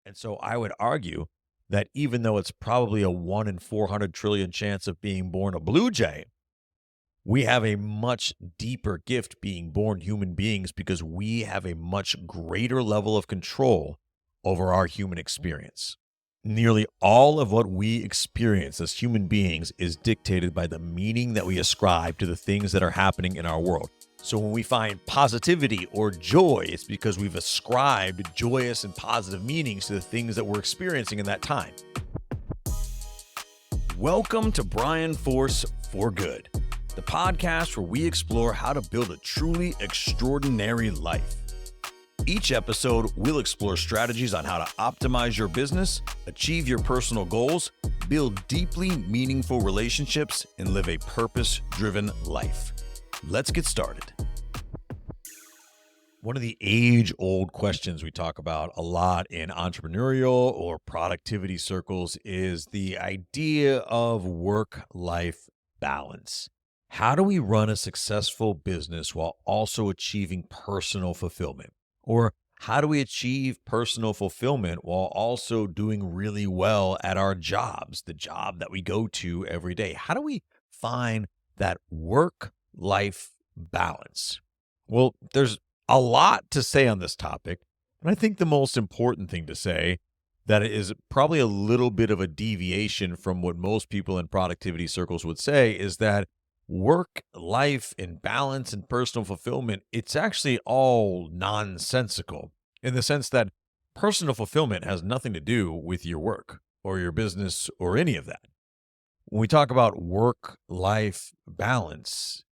And so I would argue that even though it's probably a 1 in 400 trillion chance of being born a blue jay, we have a much deeper gift being born human beings because we have a much greater level of control over our human experience. Nearly all of what we experience as human beings is dictated by the meaning that we ascribe to the things that are happening in our world. So when we find positivity or joy, it's because we've ascribed joyous and positive meanings to the things that we're experiencing in that time. Welcome to Brian Force for Good, the podcast where we explore how to build a truly extraordinary life. Each episode, we'll explore strategies on how to optimize your business, achieve your personal goals, build deeply meaningful relationships, and live a purpose-driven life. Let's get started. One of the age-old questions we talk about a lot in entrepreneurial or productivity circles is the idea of work-life balance. How do we run a successful business while also achieving personal fulfillment? Or how do we achieve personal fulfillment while also doing really well at our jobs, the job that we go to every day? How do we find that work-life balance? Well, there's a lot to say on this topic, and I think the most important thing to say that it is probably a little bit of a deviation from what most people in productivity circles would say is that work, life, and balance and personal fulfillment, it's actually all nonsensical in the sense that personal fulfillment has nothing to do with your work or your business or any of that. When we talk about work-life balance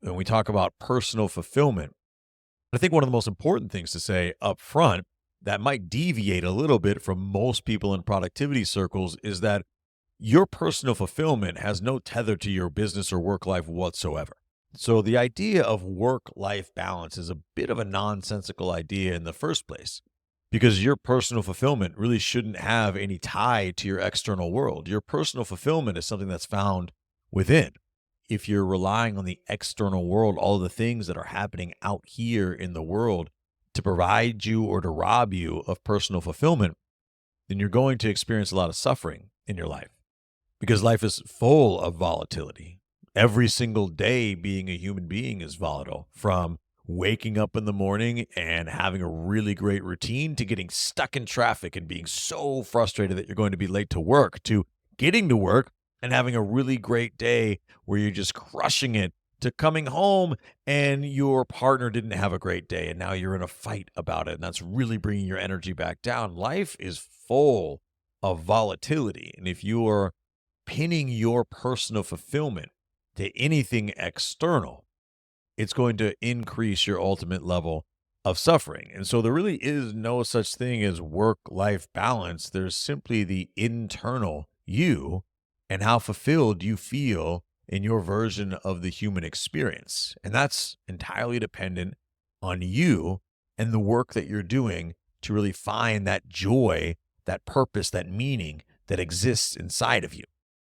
and we talk about personal fulfillment, I think one of the most important things to say up front that might deviate a little bit from most people in productivity circles is that your personal fulfillment has no tether to your business or work life whatsoever. So the idea of work-life balance is a bit of a nonsensical idea in the first place because your personal fulfillment really shouldn't have any tie to your external world. Your personal fulfillment is something that's found within. If you're relying on the external world, all the things that are happening out here in the world to provide you or to rob you of personal fulfillment, then you're going to experience a lot of suffering in your life. Because life is full of volatility. Every single day being a human being is volatile, from waking up in the morning and having a really great routine to getting stuck in traffic and being so frustrated that you're going to be late to work, to getting to work and having a really great day where you're just crushing it, to coming home and your partner didn't have a great day and now you're in a fight about it and that's really bringing your energy back down. Life is full of volatility. And if you are pinning your personal fulfillment to anything external, it's going to increase your ultimate level of suffering. And so there really is no such thing as work-life balance. There's simply the internal you and how fulfilled you feel in your version of the human experience. And that's entirely dependent on you and the work that you're doing to really find that joy, that purpose, that meaning that exists inside of you.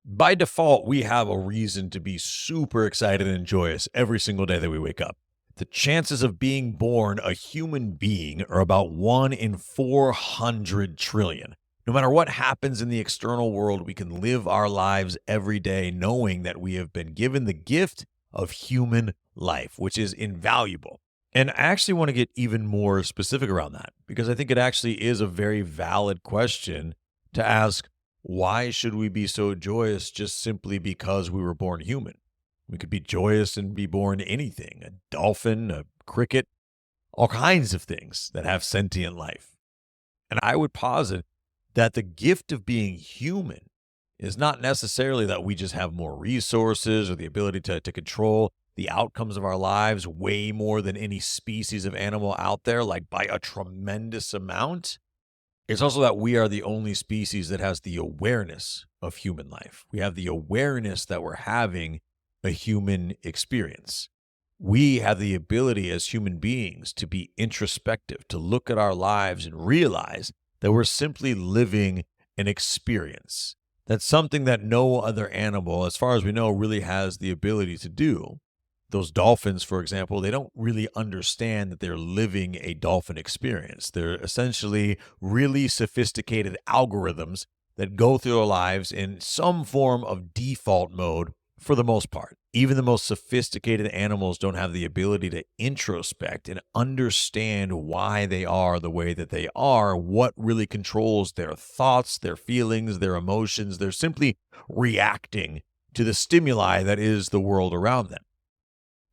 By default, we have a reason to be super excited and joyous every single day that we wake up. The chances of being born a human being are about 1 in 400 trillion. No matter what happens in the external world, we can live our lives every day knowing that we have been given the gift of human life, which is invaluable. And I actually want to get even more specific around that because I think it actually is a very valid question to ask. Why should we be so joyous just simply because we were born human? We could be joyous and be born anything, a dolphin, a cricket, all kinds of things that have sentient life. And I would posit that the gift of being human is not necessarily that we just have more resources or the ability to control the outcomes of our lives way more than any species of animal out there, like by a tremendous amount. It's also that we are the only species that has the awareness of human life. We have the awareness that we're having a human experience. We have the ability as human beings to be introspective, to look at our lives and realize that we're simply living an experience. That's something that no other animal, as far as we know, really has the ability to do. Those dolphins, for example, they don't really understand that they're living a dolphin experience. They're essentially really sophisticated algorithms that go through their lives in some form of default mode for the most part. Even the most sophisticated animals don't have the ability to introspect and understand why they are the way that they are, what really controls their thoughts, their feelings, their emotions. They're simply reacting to the stimuli that is the world around them.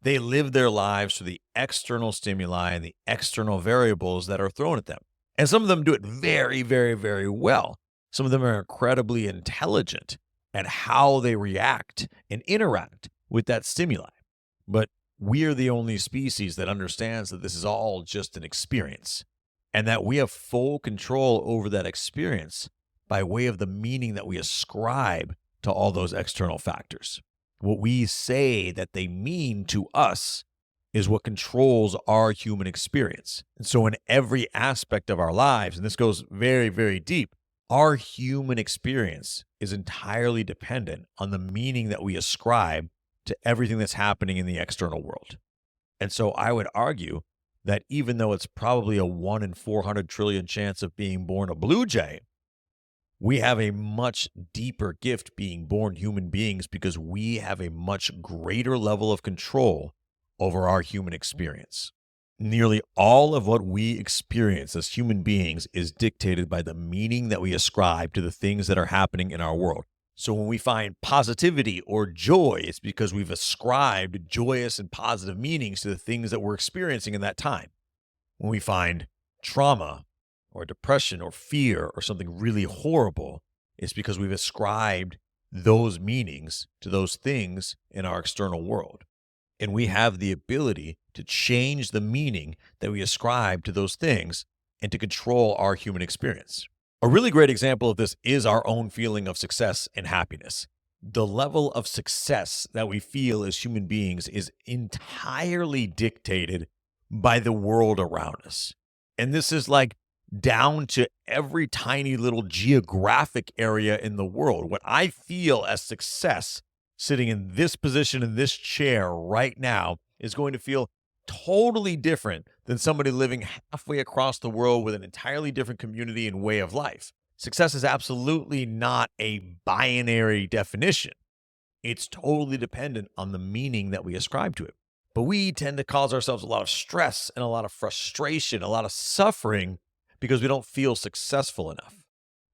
They live their lives through the external stimuli and the external variables that are thrown at them. And some of them do it very, very, very well. Some of them are incredibly intelligent at how they react and interact with that stimuli. But we are the only species that understands that this is all just an experience and that we have full control over that experience by way of the meaning that we ascribe to all those external factors. What we say that they mean to us is what controls our human experience. And so in every aspect of our lives, and this goes very, very deep, our human experience is entirely dependent on the meaning that we ascribe to everything that's happening in the external world. And so I would argue that even though it's probably a 1 in 400 trillion chance of being born a blue jay, we have a much deeper gift being born human beings because we have a much greater level of control over our human experience. Nearly all of what we experience as human beings is dictated by the meaning that we ascribe to the things that are happening in our world. So when we find positivity or joy, it's because we've ascribed joyous and positive meanings to the things that we're experiencing in that time. When we find trauma or depression or fear or something really horrible, it's because we've ascribed those meanings to those things in our external world. And we have the ability to change the meaning that we ascribe to those things and to control our human experience. A really great example of this is our own feeling of success and happiness. The level of success that we feel as human beings is entirely dictated by the world around us. And this is like down to every tiny little geographic area in the world. What I feel as success sitting in this position in this chair right now is going to feel totally different than somebody living halfway across the world with an entirely different community and way of life. Success is absolutely not a binary definition. It's totally dependent on the meaning that we ascribe to it. But we tend to cause ourselves a lot of stress and a lot of frustration, a lot of suffering because we don't feel successful enough.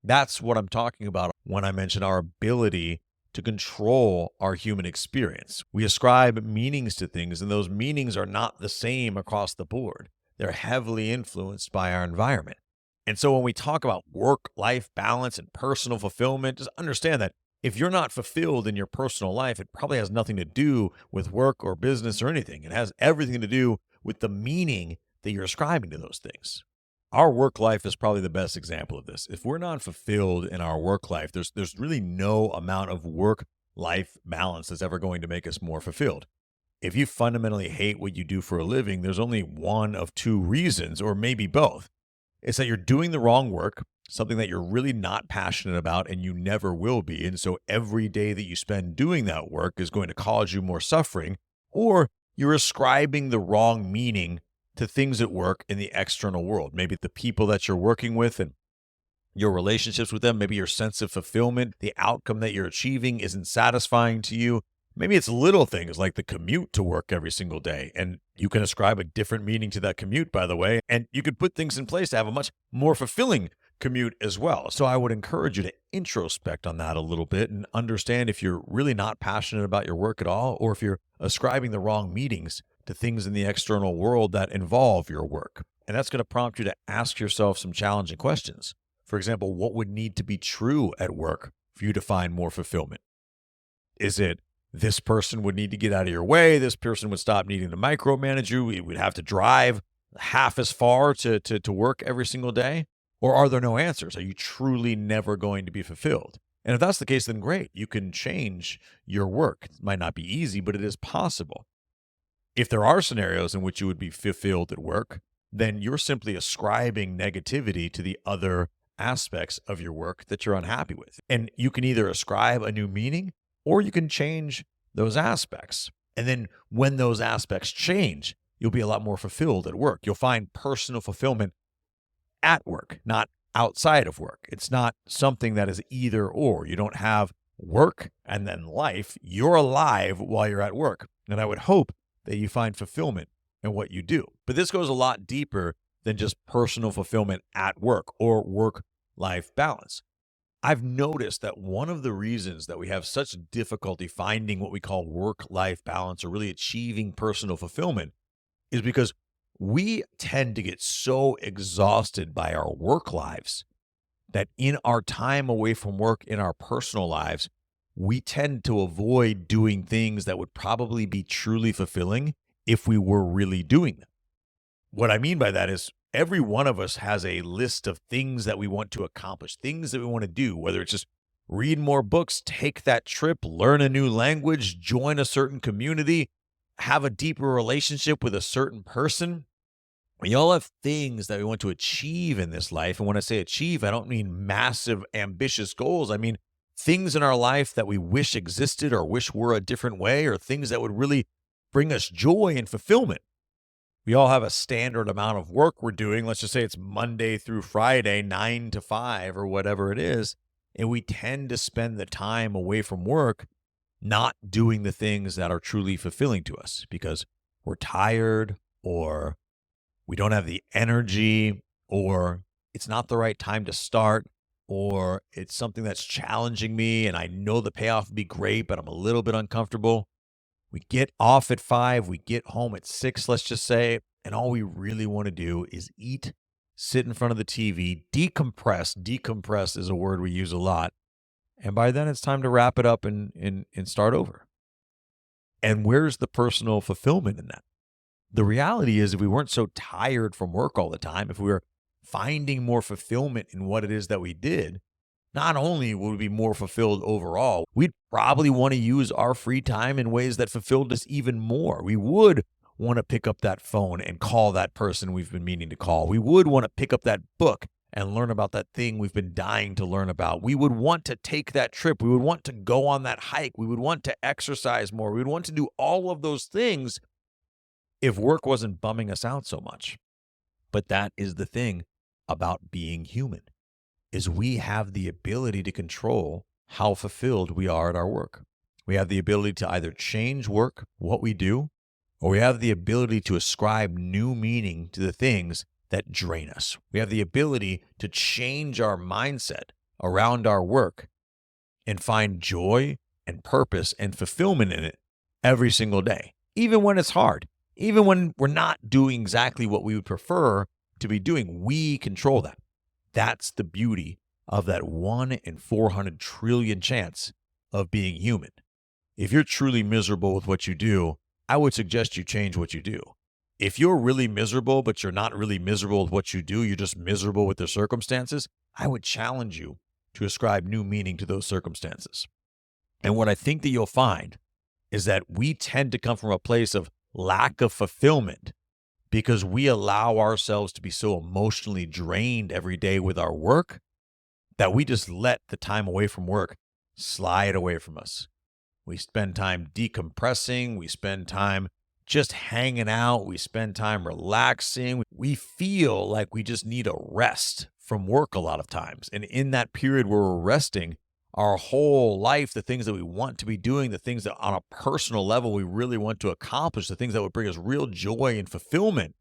That's what I'm talking about when I mention our ability to control our human experience. We ascribe meanings to things, and those meanings are not the same across the board. They're heavily influenced by our environment. And so when we talk about work-life balance and personal fulfillment, just understand that if you're not fulfilled in your personal life, it probably has nothing to do with work or business or anything. It has everything to do with the meaning that you're ascribing to those things. Our work life is probably the best example of this. If we're not fulfilled in our work life, there's really no amount of work-life balance that's ever going to make us more fulfilled. If you fundamentally hate what you do for a living, there's only one of two reasons, or maybe both. It's that you're doing the wrong work, something that you're really not passionate about and you never will be. And so every day that you spend doing that work is going to cause you more suffering, or you're ascribing the wrong meaning to things at work in the external world. Maybe the people that you're working with and your relationships with them, maybe your sense of fulfillment, the outcome that you're achieving isn't satisfying to you. Maybe it's little things like the commute to work every single day. And you can ascribe a different meaning to that commute, by the way. And you could put things in place to have a much more fulfilling commute as well. So I would encourage you to introspect on that a little bit and understand if you're really not passionate about your work at all, or if you're ascribing the wrong meanings to things in the external world that involve your work. And that's going to prompt you to ask yourself some challenging questions. For example, what would need to be true at work for you to find more fulfillment? Is it this person would need to get out of your way? This person would stop needing to micromanage you. You would have to drive half as far to work every single day? Or are there no answers? Are you truly never going to be fulfilled? And if that's the case, then great. You can change your work. It might not be easy, but it is possible. If there are scenarios in which you would be fulfilled at work, then you're simply ascribing negativity to the other aspects of your work that you're unhappy with. And you can either ascribe a new meaning or you can change those aspects. And then when those aspects change, you'll be a lot more fulfilled at work. You'll find personal fulfillment at work, not outside of work. It's not something that is either or. You don't have work and then life. You're alive while you're at work. And I would hope that you find fulfillment in what you do. But this goes a lot deeper than just personal fulfillment at work or work-life balance. I've noticed that one of the reasons that we have such difficulty finding what we call work-life balance or really achieving personal fulfillment is because we tend to get so exhausted by our work lives that in our time away from work in our personal lives, we tend to avoid doing things that would probably be truly fulfilling if we were really doing them. What I mean by that is every one of us has a list of things that we want to accomplish, things that we want to do, whether it's just read more books, take that trip, learn a new language, join a certain community, have a deeper relationship with a certain person. We all have things that we want to achieve in this life. And when I say achieve, I don't mean massive, ambitious goals. I mean things in our life that we wish existed or wish were a different way, or things that would really bring us joy and fulfillment. We all have a standard amount of work we're doing. Let's just say it's Monday through Friday, 9 to 5 or whatever it is. And we tend to spend the time away from work not doing the things that are truly fulfilling to us because we're tired or we don't have the energy or it's not the right time to start or it's something that's challenging me and I know the payoff would be great, but I'm a little bit uncomfortable. We get off at 5, we get home at 6, let's just say, and all we really want to do is eat, sit in front of the TV, decompress. Decompress is a word we use a lot. And by then it's time to wrap it up and start over. And where's the personal fulfillment in that? The reality is if we weren't so tired from work all the time, if we were finding more fulfillment in what it is that we did, not only would we be more fulfilled overall, we'd probably want to use our free time in ways that fulfilled us even more. We would want to pick up that phone and call that person we've been meaning to call. We would want to pick up that book and learn about that thing we've been dying to learn about. We would want to take that trip. We would want to go on that hike. We would want to exercise more. We would want to do all of those things if work wasn't bumming us out so much. But that is the thing about being human, is we have the ability to control how fulfilled we are at our work. We have the ability to either change work, what we do, or we have the ability to ascribe new meaning to the things that drain us. We have the ability to change our mindset around our work and find joy and purpose and fulfillment in it every single day, even when it's hard, even when we're not doing exactly what we would prefer to be doing. We control that. That's the beauty of that 1 in 400 trillion chance of being human. If you're truly miserable with what you do, I would suggest you change what you do. If you're really miserable, but you're not really miserable with what you do, you're just miserable with the circumstances, I would challenge you to ascribe new meaning to those circumstances. And what I think that you'll find is that we tend to come from a place of lack of fulfillment because we allow ourselves to be so emotionally drained every day with our work that we just let the time away from work slide away from us. We spend time decompressing. We spend time just hanging out. We spend time relaxing. We feel like we just need a rest from work a lot of times. And in that period where we're resting, our whole life, the things that we want to be doing, the things that on a personal level we really want to accomplish, the things that would bring us real joy and fulfillment,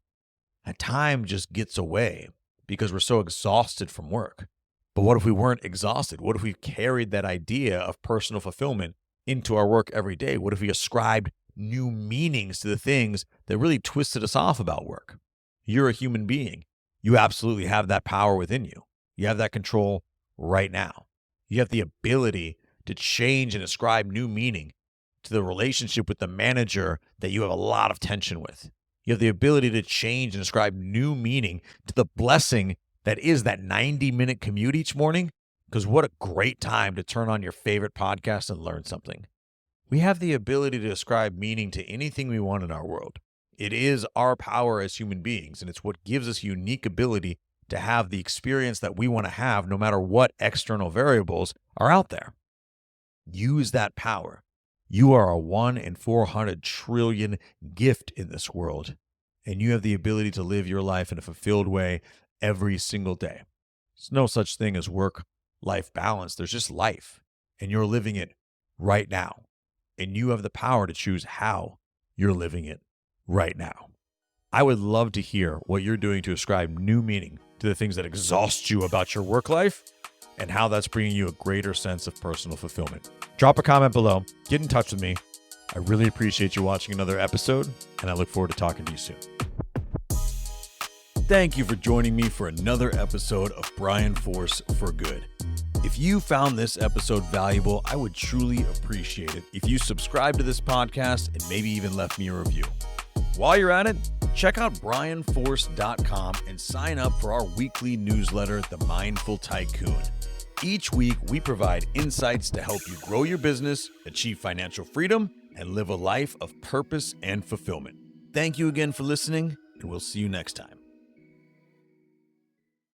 that time just gets away because we're so exhausted from work. But what if we weren't exhausted? What if we carried that idea of personal fulfillment into our work every day? What if we ascribed new meanings to the things that really twisted us off about work? You're a human being. You absolutely have that power within you. You have that control right now. You have the ability to change and ascribe new meaning to the relationship with the manager that you have a lot of tension with. You have the ability to change and ascribe new meaning to the blessing that is that 90-minute commute each morning, because what a great time to turn on your favorite podcast and learn something. We have the ability to ascribe meaning to anything we want in our world. It is our power as human beings, and it's what gives us unique ability to have the experience that we want to have no matter what external variables are out there. Use that power. You are a 1 in 400 trillion gift in this world, and you have the ability to live your life in a fulfilled way every single day. There's no such thing as work-life balance. There's just life, and you're living it right now. And you have the power to choose how you're living it right now. I would love to hear what you're doing to ascribe new meaning to the things that exhaust you about your work life and how that's bringing you a greater sense of personal fulfillment. Drop a comment below. Get in touch with me. I really appreciate you watching another episode, and I look forward to talking to you soon. Thank you for joining me for another episode of Brian Force for Good. If you found this episode valuable, I would truly appreciate it if you subscribe to this podcast and maybe even left me a review. While you're at it, check out brianforce.com and sign up for our weekly newsletter, The Mindful Tycoon. Each week, we provide insights to help you grow your business, achieve financial freedom, and live a life of purpose and fulfillment. Thank you again for listening, and we'll see you next time.